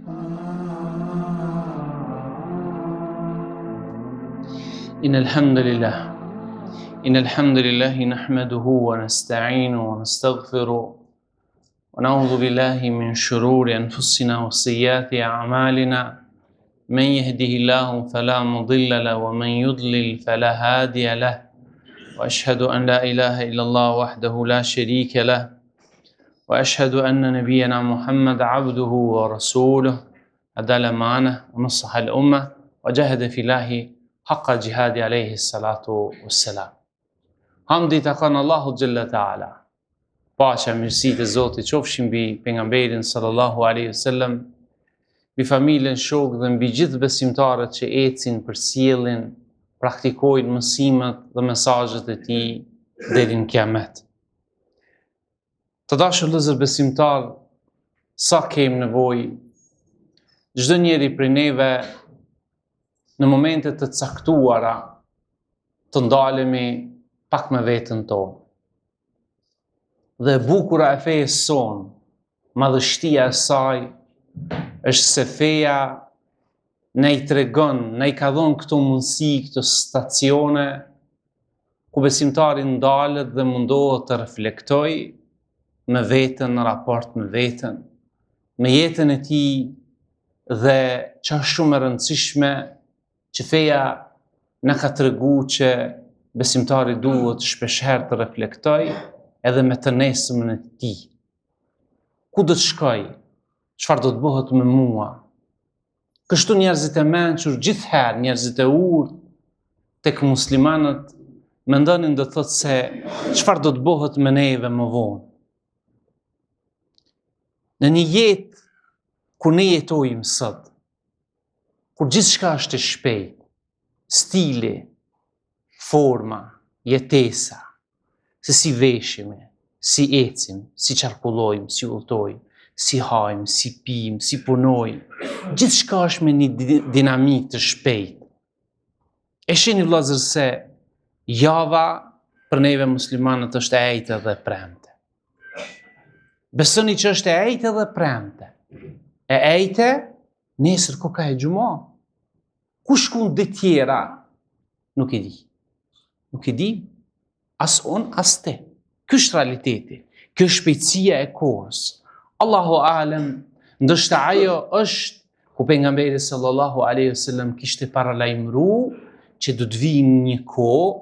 إن الحمد لله نحمده ونستعينه ونستغفره ونعوذ بالله من شرور أنفسنا وسيئات أعمالنا من يهده الله فلا مضل له ومن يضلل فلا هادي له وأشهد أن لا إله إلا الله وحده لا شريك له وأشهد أن نبينا محمد عبده ورسوله أدى الأمانة ونصح الأمة وجاهد في الله حق جهاد عليه الصلاة والسلام. Hamdi të kanë Allahu Gjelle Taala. Paqja, mirësitë e Zotit qofshin mbi pejgamberin sallallahu alaihi wasallam, mbi familjen, shokët dhe mbi gjithë besimtarët që ecin për sjelljen, praktikojnë mësimet dhe mesazhet e tij deri në kiamet. Të dashur vëllezër besimtar, sa kemi nevojë çdo njeri prej neve në momente të caktuara të ndalemi pak me veten tonë. Dhe bukura e fejës sonë, madhështia e saj, është se feja ne i tregon, ne i ka dhënë këto mundësi, këto stacione, ku besimtari ndalet dhe mundohet të reflektoj me veten, në raport me veten, me jetën e tij dhe që është shumë e rëndësishme që feja na ka tregu që besimtari duhet shpeshherë të reflektoj edhe me të nesëmën e tij. Ku do të shkoj? Çfarë do të bëhet me mua? Kështu njerëzit e mençur gjithherë, njerëzit e urtë tek muslimanët mendonin do thotë se çfarë do të bëhet me neve më vonë. Në një jetë ku ne jetojmë sot, kur gjithçka është e shpejtë, stili, forma, jetesa, se si veshime, si ecim, si qarkullojmë, si udhtojmë, si hajmë, si pijmë, si punojmë, gjithçka është me një dinamikë të shpejtë. E shihni vëllezër se java për neve muslimanët është e ejtë dhe premte. Besoni që është e ejtë dhe premte. E ejtë, nesër ko ka e gjuma. Ku shkon dhe tjera? Nuk e di. Nuk e di, as on, as te. Kjo është realiteti. Kjo është shpejtësia e kohës. Allahu alem, ndoshta ajo është ku pejgamberi sallallahu alaihi wasallam kishte paralajmëru që do të vijë një kohë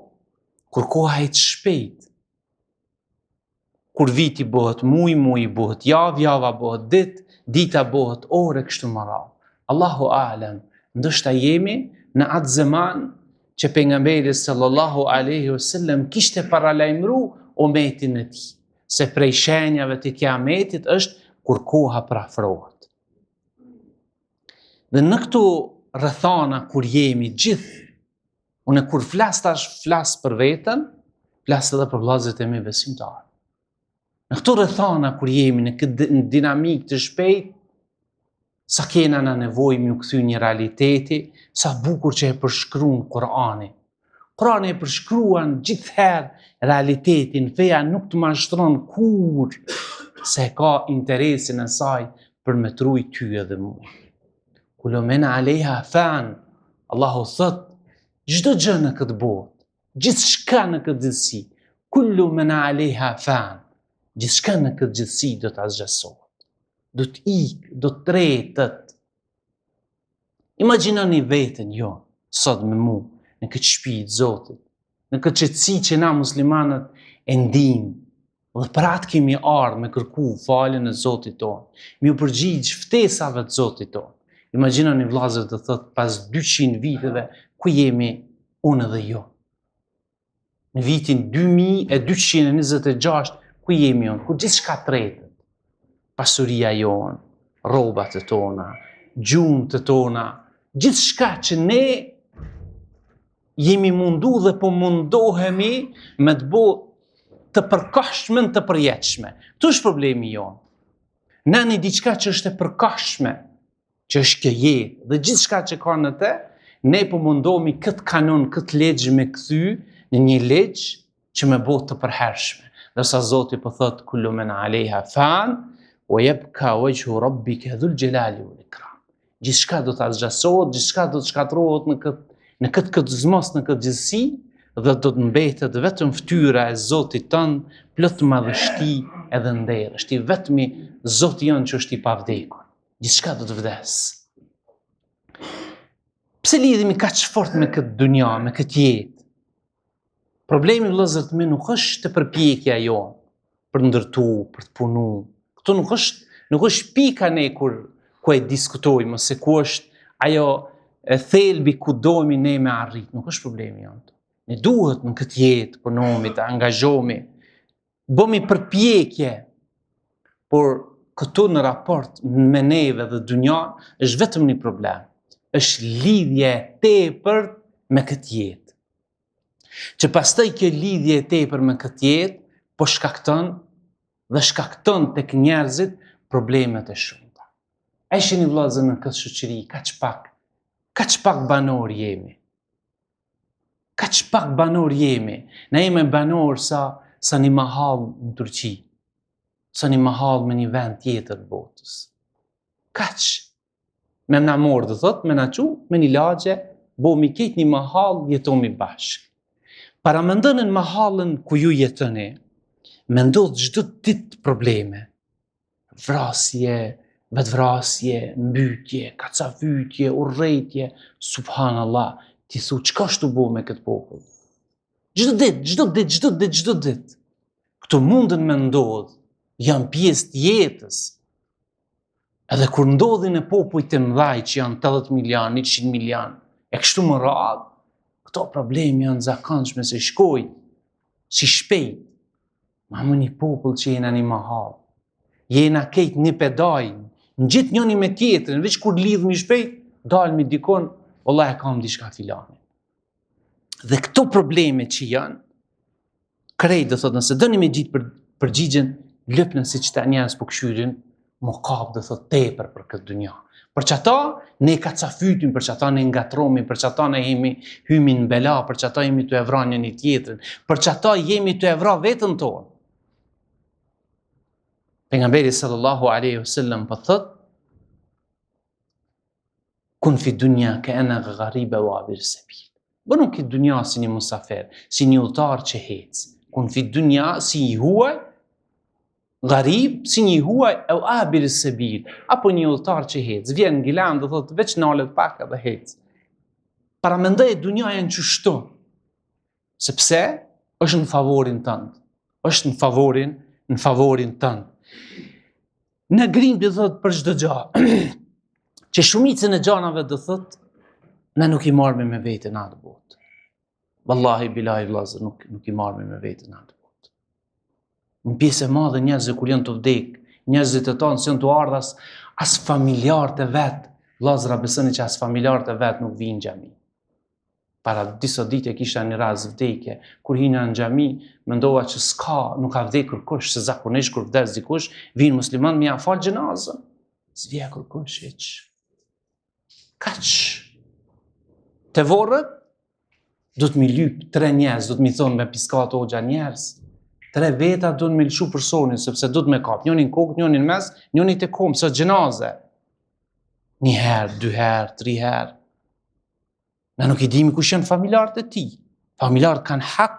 kur koha e shpejt. Kur viti bëhet muj, muj bëhet javë, java bëhet ditë, dita bëhet orë kështu me radhë. Allahu alem, ndoshta jemi në atë zaman që pejgamberi sallallahu alaihi wasallam kishte paralajmëru umetin e tij, se prej shenjave të kiametit është kur koha parafrohet. Dhe në këto rrethana kur jemi gjithë, unë kur flas për veten, flas edhe për vëllezërit e mi besimtarë. Në këto rrethana kur jemi në këtë dinamikë të shpejtë, sa kena në nevojë më u kthy një realiteti, sa bukur që e përshkruan Kur'ani. Kur'ani e përshkruan gjithherë realitetin, feja nuk të mashtron kur se ka interesin e saj për me truj ty edhe mua. Kullu men aleha fan, Allahu thot, çdo gjë në këtë botë, gjithçka në këtë gjithësi, kullu men aleha fan, gjithçka në këtë gjithësi do të azgjasohet. Do të ikë, do të tretët. Imagjinoni veten jo, sot me mu, në këtë shtëpi të Zotit, në këtë qetësi që na muslimanët e ndijmë, dhe për atë kemi ardhur me kërku faljen e Zotit tonë, mi u përgjigj ftesave të Zotit tonë. Imagjinoni vëllezër të thotë pas 200 viteve ku jemi unë dhe jo. Në vitin 2226 ku jemi unë, ku gjithçka tretët. Pasuria jonë, rrobat e tona, gjumë të tona, gjithçka që ne jemi mundu dhe po mundohemi me të bo të përkashme të përjetshme. Këtu është problemi jonë. Na një diçka që është e përkashme, që është kjo jetë, dhe gjithçka që ka në te, ne po mundohemi këtë kanon, këtë legjë me kthy në një legjë që me bo të përhershme. Dërsa Zoti po thot kullu men aleha fan, wa yabka wajhu rabbika dhul jalali wal ikram. Gjithçka do ta zgjasohet, gjithçka do të shkatërrohet në këtë zmos, në këtë gjithësi, dhe do të mbetet vetëm fytyra e Zotit tënd, plot madhështi edhe nder. Është i vetmi Zoti jon që është i pavdekur. Gjithçka do të vdes. Pse lidhemi kaq fort me këtë dunja, me këtë jetë? Problemi vëllezër të mi nuk është të përpjekja jonë për ndërtu, për të punu. Këtu nuk është pika ne ku e diskutojmë, ose ku është ajo e thelbi ku dojmë ne me arrit. Nuk është problemi jonë. Ne duhet në këtë jetë, punomi, të angazhomi, bëmi përpjekje, por këtu në raport me neve dhe dunja është vetëm një problem. Është lidhje e tepërt me këtë jetë. Që pastaj kjo lidhje e tepërt me këtë jetë po shkakton tek njerëzit problemet e shumta. A shihni vëllezër në këtë shoqëri kaq pak banor jemi. Kaq pak banor jemi. Ne jemi banor sa një mahall në Turqi, sa një mahall me një vend tjetër botës. Kaq. Me na morë, dhe thot, me na qu, me një lagje, bomi ketë një mahall, jetomi bashkë. Para me ndënën mahallën ku ju jetëni, me ndodhë çdo ditë probleme. Vrasje, vetvrasje, mbytje, kacafytje, urrejtje, subhanallah, ti thu, çka është të bo me këtë popull? Çdo ditë. Këto mundën me ndodhë, janë pjesë të jetës. Edhe kur ndodhin e popujt të mëdhaj që janë 80 milion, 100 milion, e kështu më radhë, këto problemi janë zakonshme se shkojnë, si shpejt. Ma më një popull që jena një mahal, jena kejt një pedaj, në gjithë njëni me tjetër, në veç kur lidhmi shpejt, dalmi dikon, Allah e kam diçka filani. Dhe këto probleme që janë, krejt dhe thot, nëse dëni me gjitë përgjigjen, lëpnën si që ta njerës për këshyrin, më kap dhe thot tepër për këtë dunja. Për që ata ne kacafytim, për që ata ne ngatromi, për që ata ne hymi në bela, për që ata jemi të evra një tjetrin, për që ata jemi të evra vetën tonë. Pejgamberi sallallahu alaihi wasallam po thot, kun fi dunja ka ana ghariba wa abir sabil. Bënu këtë dunja si një musafer, si një udhëtar që hec. Kun fi dunja si një huaj, gharib, si një huaj e abir sabil, apo një udhëtar që hec. Vjen në Gilan dhe thot veç nalet pak edhe hec. Para mendoj dunja janë qështu. Sepse është në favorin tënd. Është në favorin tënd. Në grim dhe thot për çdo gjë. Që shumicën e gjanave dhe thot, ne nuk i marrëme me vete në atë botë. Wallahi billahi vllazër, nuk i marrëme me vete në atë botë. Në pjesë e madhe njerëzve kur janë të vdek, njerëzit e tonë janë të ardhas, as familjarët e vet, vllazëra besoni që as familjarët e vet nuk vinë në xhami. Para disa ditë kisha një rast vdekje, kur hina në xhami, mendova që nuk ka vdekur kush, se zakonisht kur vdes dikush, vinë musliman me ia fal xhenazën. S'vjen kurkush hiç. Kaç. Te vorrët, do të mi lyp 3 njerëz, do të mi thonë me piskat hoxha njerëz. 3 veta do të me lëshu personin, sepse do të me kap. Njënin kokë, njënin mes, njënin të komë, së gjenaze. 1 herë, 2 herë, 3 herë. Ne nuk i dimi kush janë familjarët e ti. Familjarët kanë hak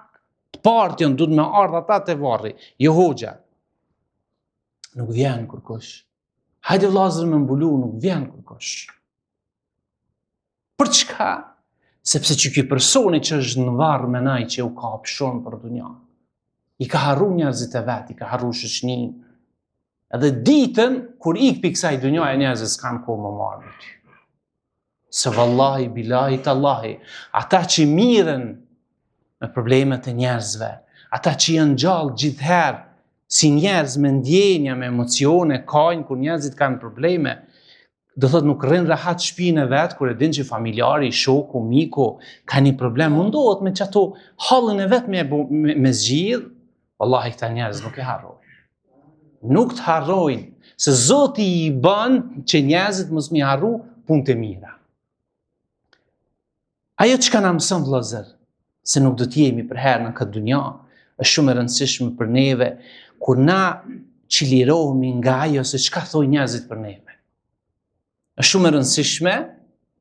të partë janë, do të me ardha ata të varri, jo hoxha. Nuk vjen kurkush. Hajde vllazër me mbulu, nuk vjen kurkush. Për çka? Sepse që ky personi që është në varr me naj që u ka pshon për dunja. I ka harru njerëzit e vet, i ka harru shoqërinë. Edhe ditën kur ik pi kësaj dunjaje njerëzit s'kan kohë më marrë me ty. Se vallahi billahi tallahi, ata që miren me problemet e njerëzve, ata që janë gjallë gjithherë si njerëz me ndjenja, me emocione, kajnë kur njerëzit kanë probleme, do thot nuk rrin rahat shtëpinë e vet kur e din që familjari, shoku, miku ka një problem, mundohet me çato hallën e vet me zgjidh. Wallahi këta njerëz nuk e harrojnë. Nuk të harrojnë, se Zoti i bën që njerëzit mos mi harru punët e mira. Ajo që ka na mëson vëllazër, se nuk do të jemi për herë në këtë dunja, është shumë e rëndësishme për neve, kur na çlirohemi nga ajo se çka thojnë njerëzit për neve. Është shumë e rëndësishme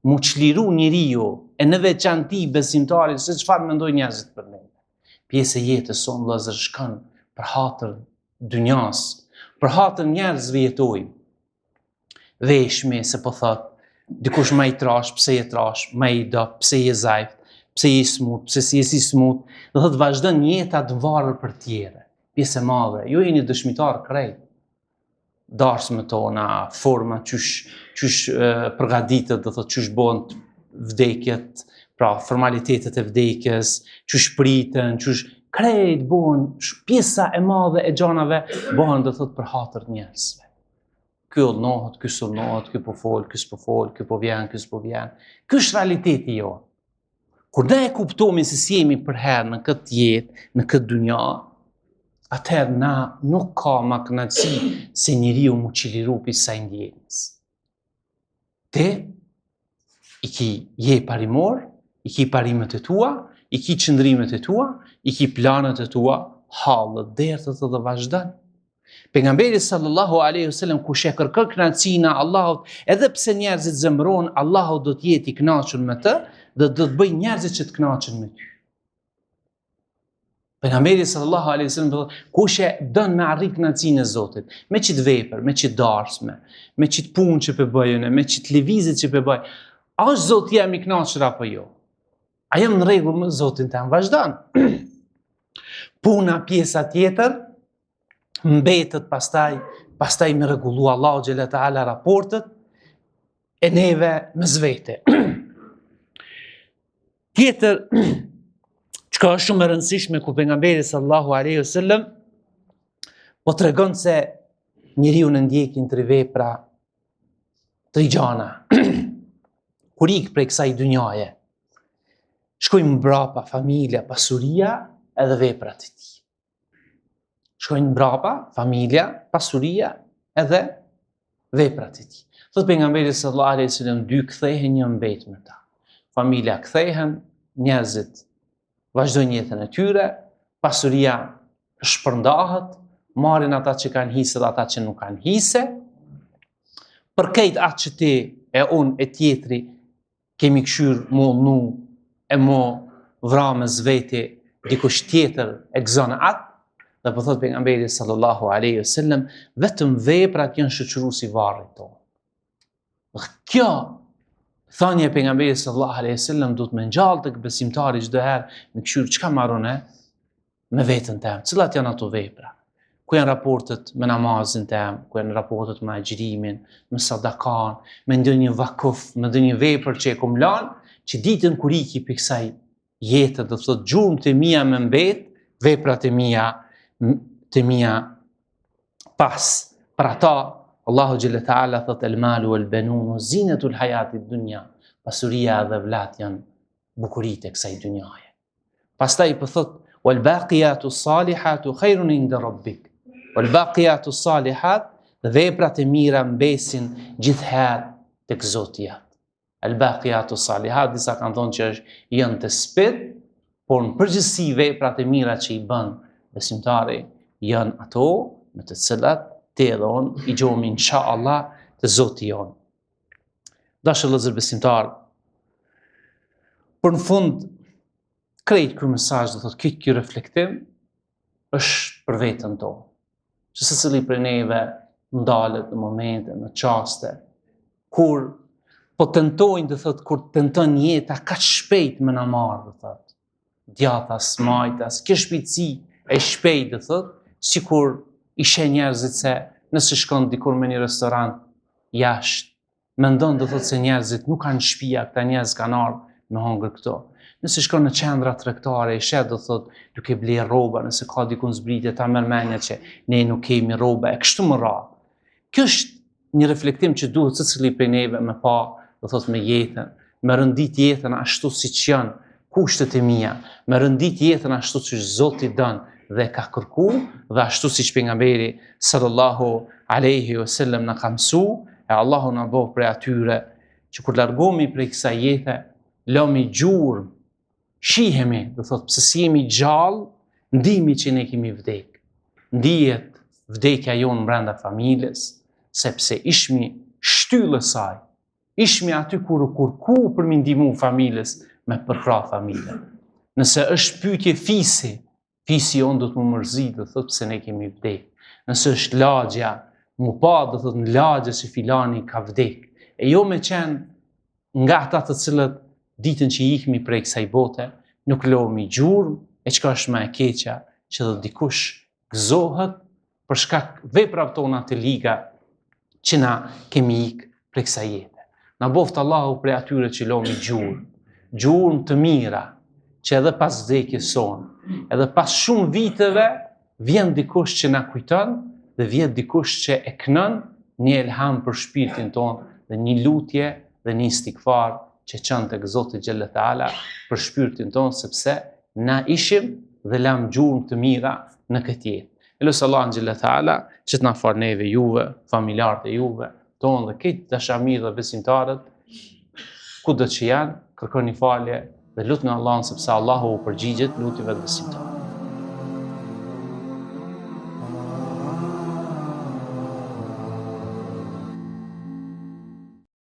mu çliru njeriu e në veçanti besimtarit se çfarë mendojnë njerëzit për ne. Pjesë e jetës sonë vëllezër shkon për hatër dynjas, për hatër njerëzve jetojmë. Veshmi se po thot, dikush ma i trash, pse je trash, ma i do, pse je zajft, pse je smut, pse si je si smut, dhe thot vazhdon jeta të varur për tjere. Pjesë e madhe, ju jeni dëshmitar krejt. Darsme tona, forma qysh përgatitet, dhe thot qysh bëhen vdekjet, pra formalitetet e vdekjes, qysh pritën, qysh krejt bëhen, pjesa e madhe e gjanave bëhen dhe thot për hatër njerëzve. Ky ullnohet, ky sulnohet, ky po fol, ky s'po fol, ky po vjen, ky s'po vjen. Ky është realiteti jo. Kur ne e kuptomi se si jemi për herë në këtë jetë, në këtë dynja, atëherë na nuk ka ma kënaqësi se njeriu mu çliru pi sa ndjenjës. Ti i ki je parimor, i ki parimet e tua, i ki qëndrimet e tua, i ki planet e tua, hallët, dertët dhe vazhdan. Pejgamberi sallallahu alaihi wasallam kush e kërkon kënaqësinë e Allahut, edhe pse njerëzit zemron, Allahu do të jetë i kënaqur me të dhe do të bëjë njerëzit që të kënaqen me ty. Pejgamberi sallallahu alaihi wasallam thotë, kush e don me arrit kënaqësinë e Zotit, me çit vepër, me çit darsme, me çit punë që po bëjën, me çit lëvizje që po bëj, a është Zoti jam i kënaqur apo jo? A jam në rregull me Zotin tëm? Vazhdon. Puna pjesa tjetër mbetet pastaj me rregullu Allahu xhela taala raportet e neve me zvete. Tjetër, çka është shumë e rëndësishme ku pejgamberi sallallahu alaihi wasallam po tregon se njeriu në ndjekin të vepra të gjana. Kur ik prej kësaj dynjaje, shkojnë mbrapa familja, pasuria edhe veprat e tij. Shkojnë mbrapa, familja, pasuria edhe veprat e tij. Thot pejgamberi sallallahu alaihi wasallam, dy kthehen, një mbet me ta. Familja kthehen, njerëzit vazhdojnë jetën e tyre, pasuria shpërndahet, marrin ata që kanë hise dhe ata që nuk kanë hise. Për këtë atë që ti e unë e tjetri kemi këshyr mu nu e mu vrame zveti dikush tjetër e gëzon atë, dhe po thot pejgamberi sallallahu alaihi wasallam, vetëm veprat janë shoqëruesi varrit tonë. Dhe kjo thënia e pejgamberit sallallahu alaihi wasallam duhet më ngjall tek besimtari çdo herë me këshyr çka marron me veten tëm. Cilat janë ato vepra? Ku janë raportet me namazin tëm, ku janë raportet me agjërimin, me sadakan, me ndonjë vakuf, me ndonjë vepër që e kom lënë, që ditën kur iki për kësaj jetë, do të thotë gjurmë të mia me mbet, veprat e mia pas. Për ata, Allahu xhalla taala thot el malu wal banun zinatul hayatid dunya. Pasuria dhe vlat janë bukuritë e kësaj dynjaje. Pastaj po thot wal baqiyatu salihatu khairun inda rabbik. Wal baqiyatu salihat, veprat e mira mbesin gjithherë tek Zoti jat. Al baqiyatu salihat, disa kanë thonë që janë të spit, por në përgjithësi veprat e mira që i bën besimtari janë ato me të cilat te edhe unë i gjohemi inshallah të Zoti jon. Dashur vëllezër besimtar, për në fund krejt ky mesazh do thotë ky reflektim është për veten tonë. Që secili prej neve ndalet në momente, në çaste kur po tentojnë, do thotë, kur tenton jeta kaq shpejt me na marrë, do thotë, djathas, majtas, kjo shpejtësi e shpejt, do thotë, sikur i sheh njerëzit se nëse shkon dikur me një restorant jashtë, mendon, do thotë, se njerëzit nuk kanë shtëpia, këta njerëz kanë ardhur me hongër këto. Nëse shkon në qendra tregtare, i sheh, do thotë, duke bler rroba, nëse ka dikun zbritje, ta merr mendja që ne nuk kemi rroba, e kështu me radhë. Kjo është një reflektim që duhet secili prej neve me pa, do thotë, me jetën, me rëndit jetën ashtu siç janë kushtet e mia, me rëndit jetën ashtu siç Zoti don dhe ka kërku, dhe ashtu siç pejgamberi sallallahu alaihi wasallam na ka mësuar, e Allahu na bëj prej atyre që kur largohemi prej kësaj jete, lëmi gjurmë, shihemi, do thotë, pse si jemi gjallë, ndihemi që ne kemi vdek. Ndihet vdekja jonë brenda familjes, sepse ishmi shtyllë saj, ishmi aty kur u kërku për mi ndihmu familjes me përkra familjen. Nëse është pyetje fisi jonë do të më mërzi, do të thotë pse ne kemi vdek. Nëse është lagja, mu pa do të thotë në lagje që filani ka vdek. E jo me qenë nga ata të cilët ditën që ikmi prej kësaj bote, nuk lëmi gjurmë, e çka është më e keqja, që do dikush gëzohet për shkak veprave tona të liga që na kemi ikë prej kësaj jete. Na boft Allahu prej atyre që lëmi gjurmë të mira, që edhe pas vdekjes sonë, edhe pas shumë viteve, vjen dikush që na kujton dhe vjen dikush që e kënon një elham për shpirtin tonë dhe një lutje dhe një istikfar që çon tek Zoti xhella taala për shpirtin tonë, sepse na ishim dhe lam gjurmë të mira në këtë jetë. Elos Allah xhella taala që të na fal neve juve, familjarët e juve, tonë dhe këtë dashamirë dhe besimtarët, kudo që janë, kërkoni falje dhe lutni Allahun sepse Allahu u përgjigjet lutjeve të besimtarëve.